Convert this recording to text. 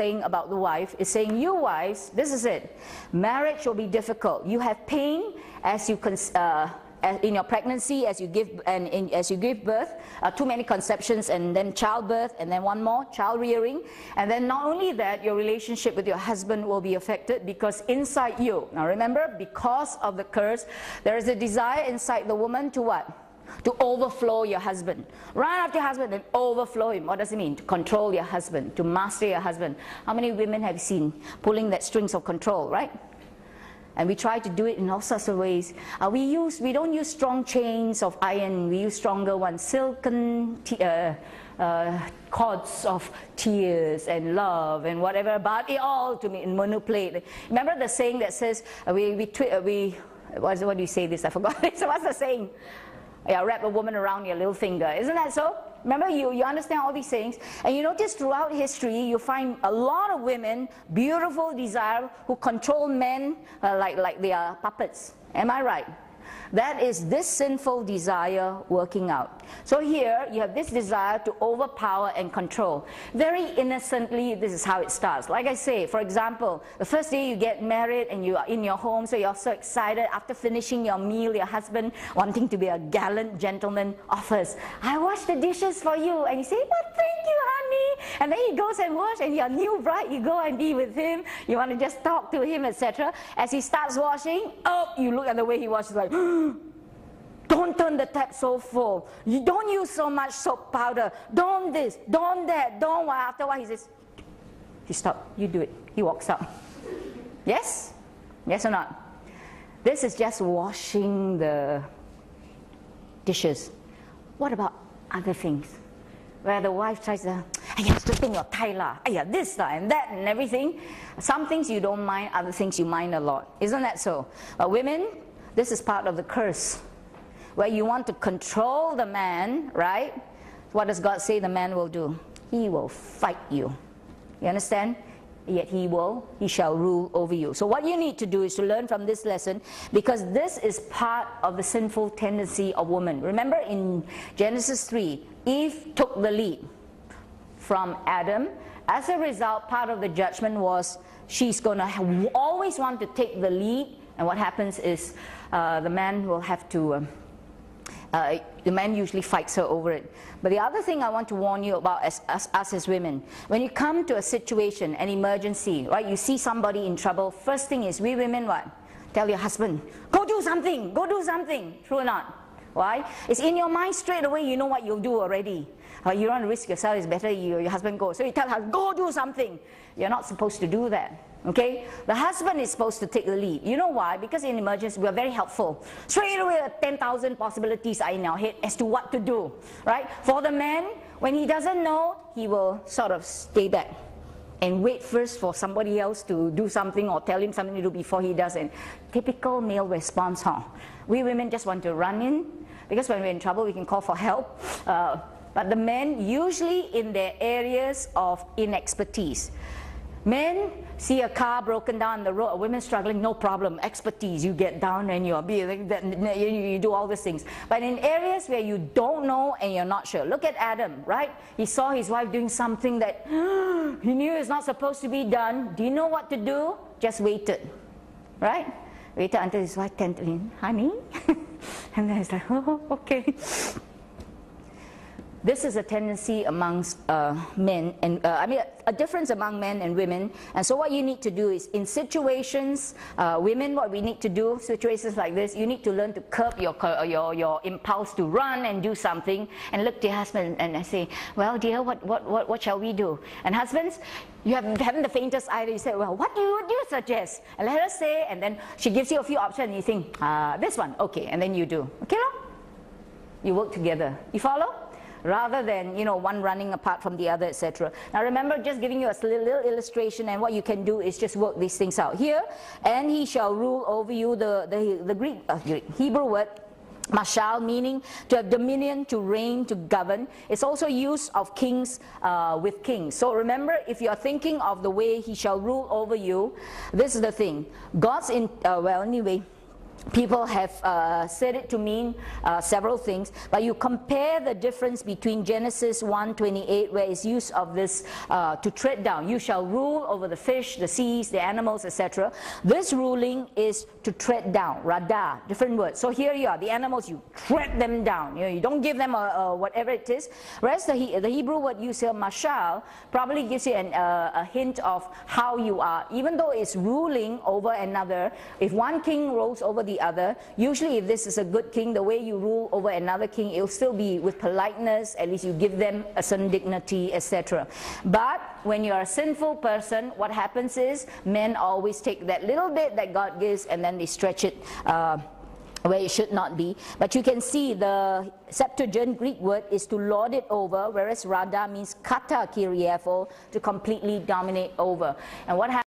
saying about the wife is saying, you wives, this is it. Marriage will be difficult. You have pain as you in your pregnancy, as you give birth, too many conceptions, and then childbirth, and then one more, child rearing, and then not only that, your relationship with your husband will be affected, because inside you, now remember, because of the curse, there is a desire inside the woman to what? To overflow your husband. Run after your husband and overflow him. What does it mean? To control your husband, to master your husband. How many women have you seen pulling that strings of control, right? And we try to do it in all sorts of ways. We don't use strong chains of iron, we use stronger ones, silken cords of tears and love and whatever, but it all to manipulate. Remember the saying that says, what do you say this? I forgot. So what's the saying? Yeah, wrap a woman around your little finger. Isn't that so? Remember, you understand all these things, and you notice throughout history you find a lot of women, beautiful desire, who control men like they are puppets. Am I right? That is this sinful desire working out. So here you have this desire to overpower and control. Very innocently, this is how it starts. Like I say, for example, the first day you get married and you are in your home, so you're so excited. After finishing your meal, your husband, wanting to be a gallant gentleman, offers, I wash the dishes for you. And you say, well, thank you, honey. And then he goes and wash, and your new bride, you go and be with him. You want to just talk to him, etc. As he starts washing, oh, you look at the way he washes, like, don't turn the tap so full. You don't use so much soap powder. Don't this, don't that, don't what. After a while he says, he stops, you do it. He walks out. Yes? Yes or not? This is just washing the dishes. What about other things? Where the wife tries to, "Aiya, stripping your tie lah, aiya, this lah and that and everything." Some things you don't mind, other things you mind a lot. Isn't that so? But women, this is part of the curse, where you want to control the man, right? What does God say the man will do? He will fight you. You understand? Yet he shall rule over you. So what you need to do is to learn from this lesson, because this is part of the sinful tendency of women. Remember in Genesis 3, Eve took the lead from Adam. As a result, part of the judgment was she's going to always want to take the lead, and what happens is the man will have to the man usually fights her over it. But the other thing I want to warn you about as us as women, when you come to a situation, an emergency, right? You see somebody in trouble, first thing is, we women what? Tell your husband, go do something, go do something. True or not? Why? It's in your mind straight away, you know what you'll do already. You don't want to risk yourself, it's better your husband goes. So you tell her, go do something. You're not supposed to do that. Okay? The husband is supposed to take the lead. You know why? Because in emergency, we are very helpful. Straight away, 10,000 possibilities are in our head as to what to do. Right? For the man, when he doesn't know, he will sort of stay back and wait first for somebody else to do something or tell him something to do before he does it. Typical male response, huh? We women just want to run in, because when we're in trouble, we can call for help. But the men, usually in their areas of inexpertise. Men see a car broken down on the road, a woman struggling, no problem, expertise, you get down and you do all these things. But in areas where you don't know and you're not sure, look at Adam, right? He saw his wife doing something that he knew is not supposed to be done. Do you know what to do? Just waited, right? Waited until his wife turned to him, honey? And then he's like, oh, okay. This is a tendency amongst men, and a difference among men and women. And so what you need to do is, in situations, women, what we need to do, situations like this, you need to learn to curb your impulse to run and do something, and look to your husband and say, well, dear, what shall we do? And husbands, you haven't the faintest idea. You say, well, what do you suggest? And let her say, and then she gives you a few options, and you think, this one, okay, and then you do. Okay, no? You work together. You follow? Rather than, one running apart from the other, etc. Now remember, just giving you a little illustration, and what you can do is just work these things out. Here, and he shall rule over you, the Greek, Hebrew word, mashal, meaning to have dominion, to reign, to govern. It's also used of kings with kings. So remember, if you're thinking of the way he shall rule over you, this is the thing. God's in, well, anyway, people have said it to mean several things, but you compare the difference between Genesis 1:28, where it's use of this to tread down. You shall rule over the fish, the seas, the animals, etc. This ruling is to tread down, radah, different words. So here you are, the animals, you tread them down. You don't give them whatever it is. Whereas the Hebrew word used here, mashal, probably gives you a hint of how you are. Even though it's ruling over another, if one king rules over the other, usually if this is a good king, the way you rule over another king, it'll still be with politeness, at least you give them a certain dignity, etc. But when you're a sinful person, what happens is men always take that little bit that God gives and then they stretch it where it should not be. But you can see the Septuagint Greek word is to lord it over, whereas rada means kata kyriepho, to completely dominate over. And what happens